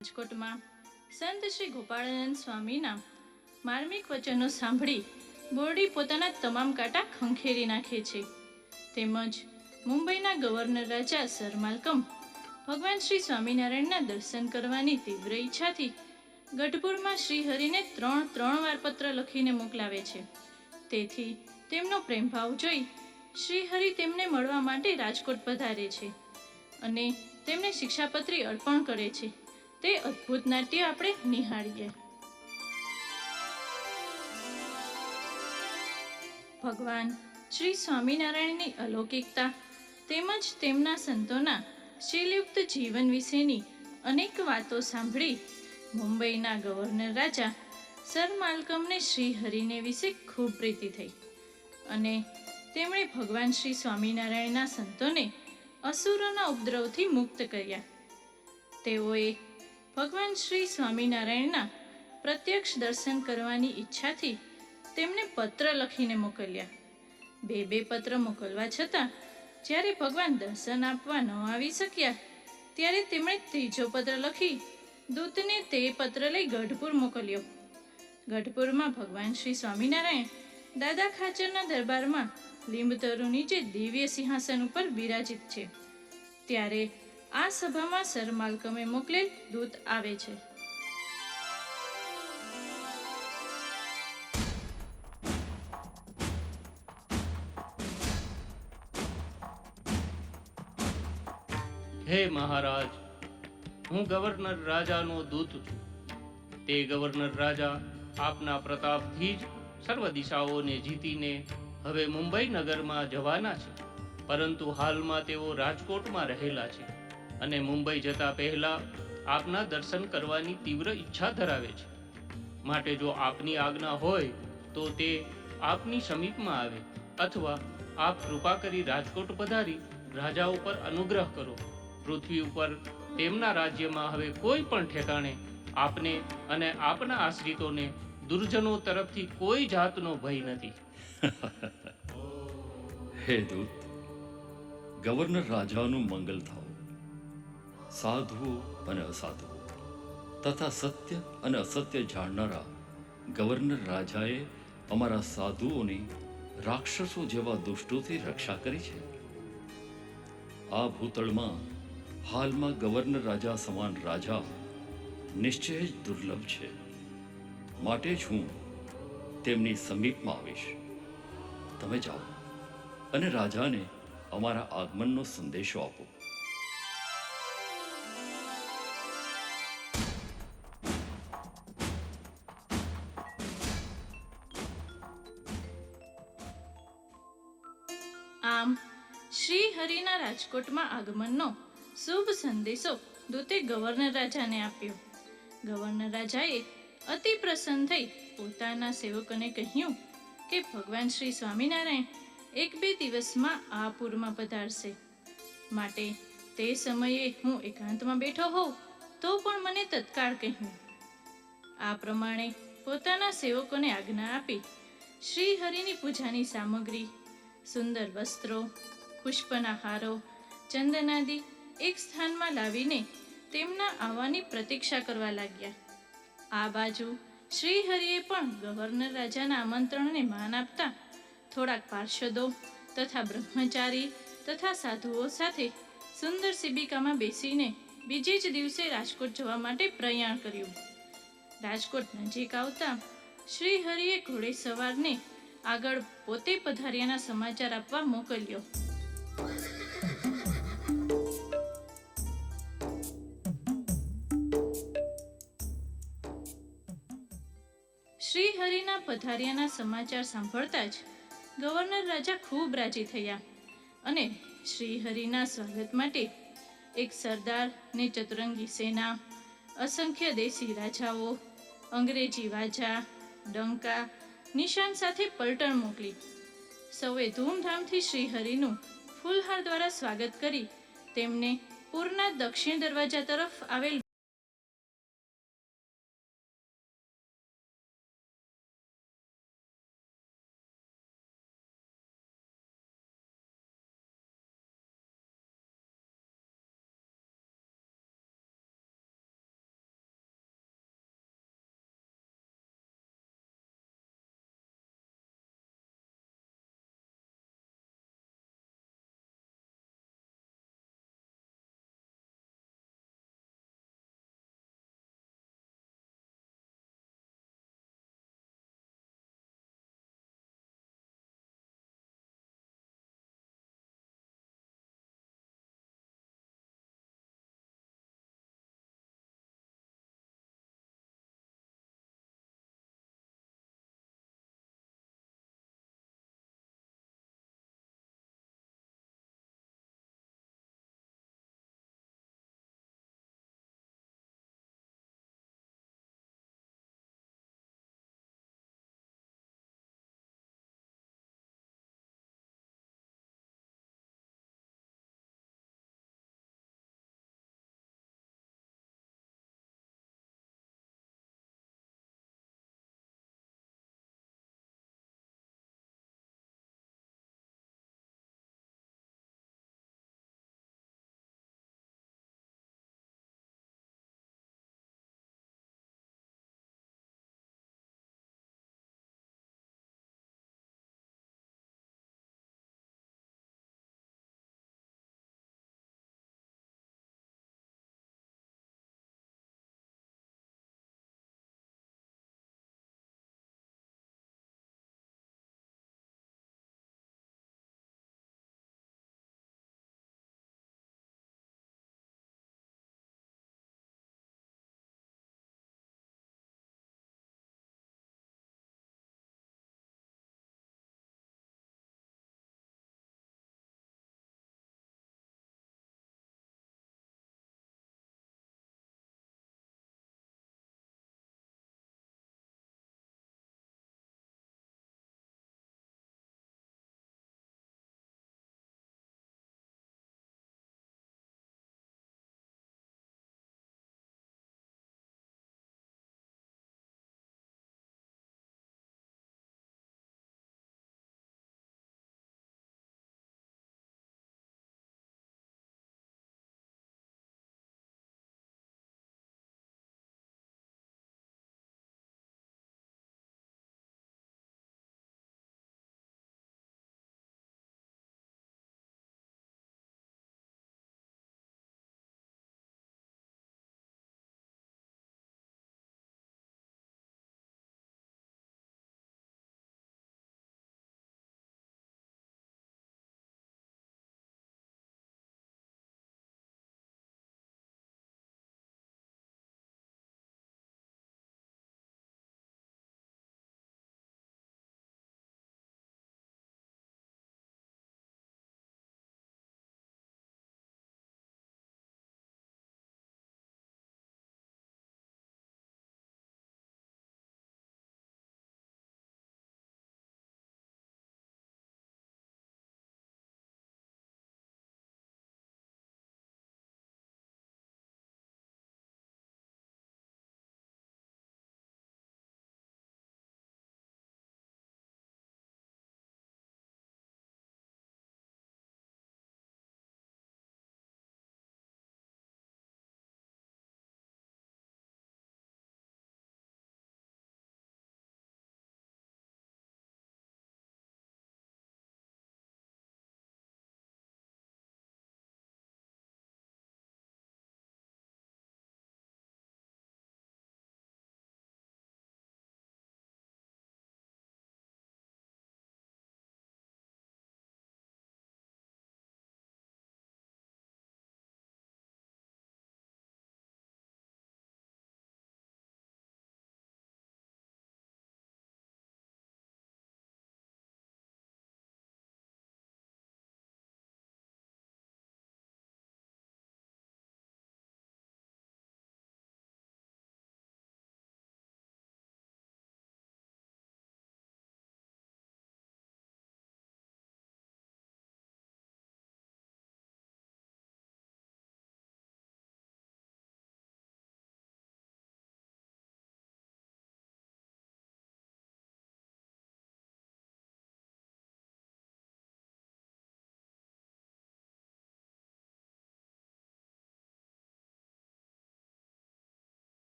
રાજકોટમાં સંત શ્રી ગોપાળાનંદ સ્વામીના માર્મિક વચનો સાંભળી બોરડી પોતાના તમામ કાંટા ખંખેરી નાખે છે. તેમજ મુંબઈના ગવર્નર રાજા સર માલ્કમ ભગવાન શ્રી સ્વામિનારાયણના દર્શન કરવાની તીવ્ર ઈચ્છાથી ગઢપુરમાં શ્રીહરિને ત્રણ વાર પત્ર લખીને મોકલાવે છે. તેથી તેમનો પ્રેમભાવ જોઈ શ્રીહરિ તેમને મળવા માટે રાજકોટ પધારે છે અને તેમને શિક્ષાપત્રી અર્પણ કરે છે. તે અદ્ભુત નાટ્ય આપણે નિહાળીએ. ભગવાન શ્રી સ્વામિનારાયણની અલૌકિકતા તેમજ તેમના સંતોના શીલયુક્ત જીવન વિશેની અનેક વાતો સાંભળી મુંબઈના ગવર્નર રાજા સર માલ્કમને શ્રીહરિને વિશે ખૂબ પ્રીતિ થઈ અને તેમણે ભગવાન શ્રી સ્વામિનારાયણના સંતોને અસુરોના ઉપદ્રવથી મુક્ત કર્યા. તેઓએ ભગવાન શ્રી સ્વામિનારાયણના પ્રત્યક્ષ દર્શન કરવાની ઈચ્છાથી તેમને પત્ર લખીને મોકલ્યા. બે પત્ર મોકલવા છતાં જ્યારે ભગવાન દર્શન આપવા ન આવી શક્યા ત્યારે તેમણે ત્રીજો પત્ર લખી દૂતને તે પત્ર લઈ ગઢપુર મોકલ્યો. ગઢપુરમાં ભગવાન શ્રી સ્વામિનારાયણ દાદા ખાચરના દરબારમાં લીંબતરુ નીચે દિવ્ય સિંહાસન ઉપર બિરાજિત છે. ત્યારે આ સભામાં સર માલ્કમે મોકલેલ દૂત આવે છે. હે મહારાજ, હું ગવર્નર રાજાનો દૂત છું. તે ગવર્નર રાજા આપના પ્રતાપથી જ સર્વ દિશાઓને જીતીને હવે મુંબઈ નગરમાં જવાના છે, પરંતુ હાલમાં તેઓ રાજકોટમાં રહેલા છે અને મુંબઈ જતા પહેલા આપના દર્શન કરવાની તીવ્ર ઈચ્છા ધરાવે છે. માટે જો આપની આજ્ઞા હોય તો તે આપની સમીપમાં આવે, અથવા આપ કૃપા કરી રાજકોટ પધારી રાજા ઉપર અનુગ્રહ કરો. પૃથ્વી ઉપર તેમના રાજ્યમાં હવે કોઈ પણ ઠેકાણે આપને અને આપના આશ્રિતોને દુર્જનો તરફથી કોઈ જાતનો ભય નથી. હે દૂત, ગવર્નર રાજાનું મંગલ થાઓ. સાધુઓ અને અસાધુઓ તથા સત્ય અને અસત્ય જાણનારા ગવર્નર રાજાએ અમારા સાધુઓની રાક્ષસો જેવા દુષ્ટોથી રક્ષા કરી છે. આ ભૂતળમાં હાલમાં ગવર્નર રાજા સમાન રાજા નિશ્ચય જ દુર્લભ છે. માટે જ હું તેમની સમીપમાં આવીશ. તમે જાઓ અને રાજાને અમારા આગમનનો સંદેશો આપો. આમ શ્રી હરિના રાજકોટમાં આગમનનો શુભ સંદેશો દૂતે ગવર્નર રાજાને આપ્યો. ગવર્નર રાજાએ અતિ પ્રસન્ન થઈ પોતાના સેવકોને કહ્યું કે ભગવાન શ્રી સ્વામિનારાયણ 1-2 દિવસમાં આ પુરમાં પધારશે, માટે તે સમયે હું એકાંતમાં બેઠો હોઉં તો પણ મને તત્કાળ કહ્યું. આ પ્રમાણે પોતાના સેવકોને આજ્ઞા આપી શ્રી હરિની પૂજાની સામગ્રી, સુંદર વસ્ત્રો, પુષ્પના હારો, ચંદનાદિ એક સ્થાનમાં લાવીને તેમના આવવાની પ્રતીક્ષા કરવા લાગ્યા. આ બાજુ શ્રી હરિએ પણ ગવર્નર રાજાના આમંત્રણને માન આપતા થોડાક પાર્ષદો તથા બ્રહ્મચારી તથા સાધુઓ સાથે સુંદર શિબિકામાં બેસીને બીજે જ દિવસે રાજકોટ જવા માટે પ્રયાણ કર્યું. રાજકોટ નજીક આવતા શ્રી હરિએ ઘોડેસવારને આગળ પોતે પધાર્યાના સમાચાર આપવા મોકલ્યો. શ્રી હરિના પધાર્યાના સમાચાર સાંભળતા જ ગવર્નર રાજા ખૂબ રાજી થયા અને શ્રી હરિના સ્વાગત માટે એક સરદાર ને ચતુરંગી સેના, અસંખ્ય દેશી રાજાઓ, અંગ્રેજી વાજા, ડંકા, નિશાન સાથે પલટણ મોકલી સૌએ ધૂમધામથી શ્રી હરિનું ફૂલહાર દ્વારા સ્વાગત કરી તેમને પૂરના દક્ષિણ દરવાજા તરફ આવેલ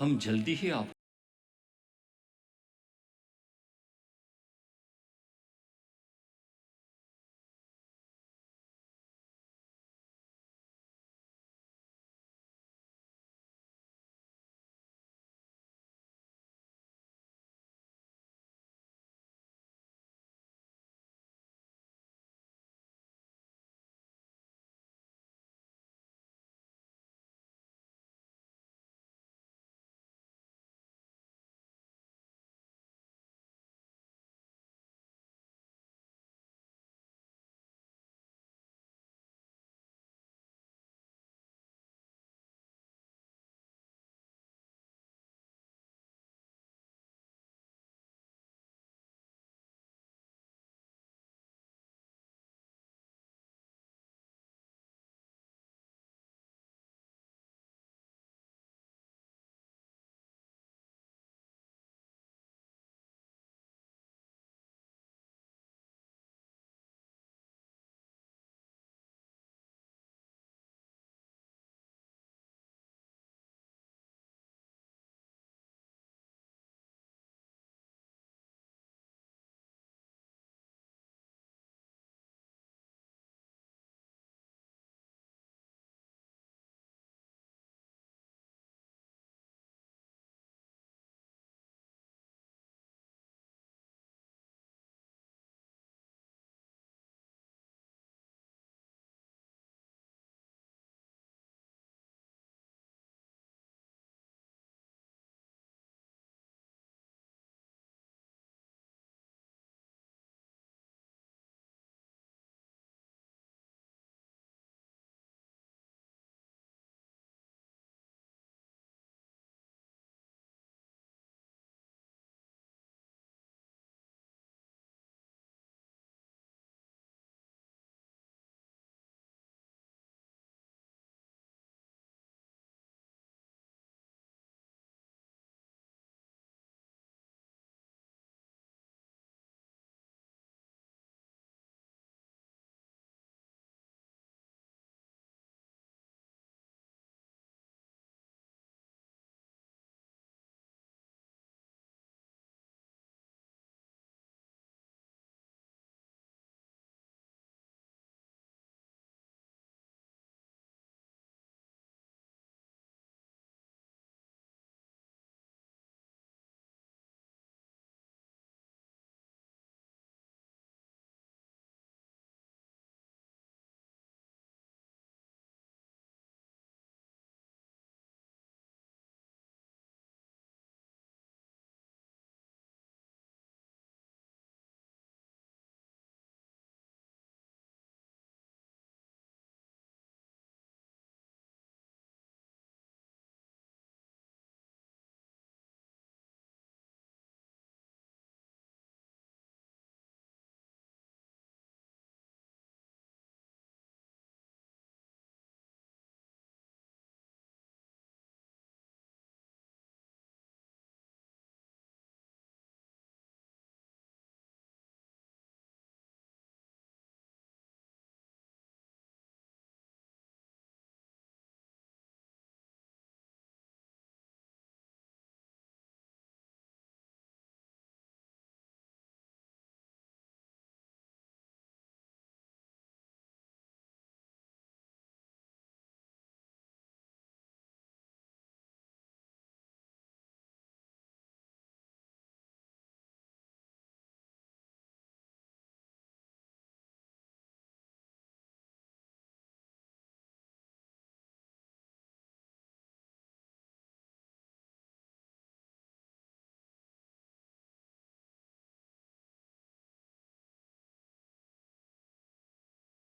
हम जल्दी ही आप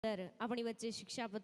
આપણી વચ્ચે શિક્ષાપતિ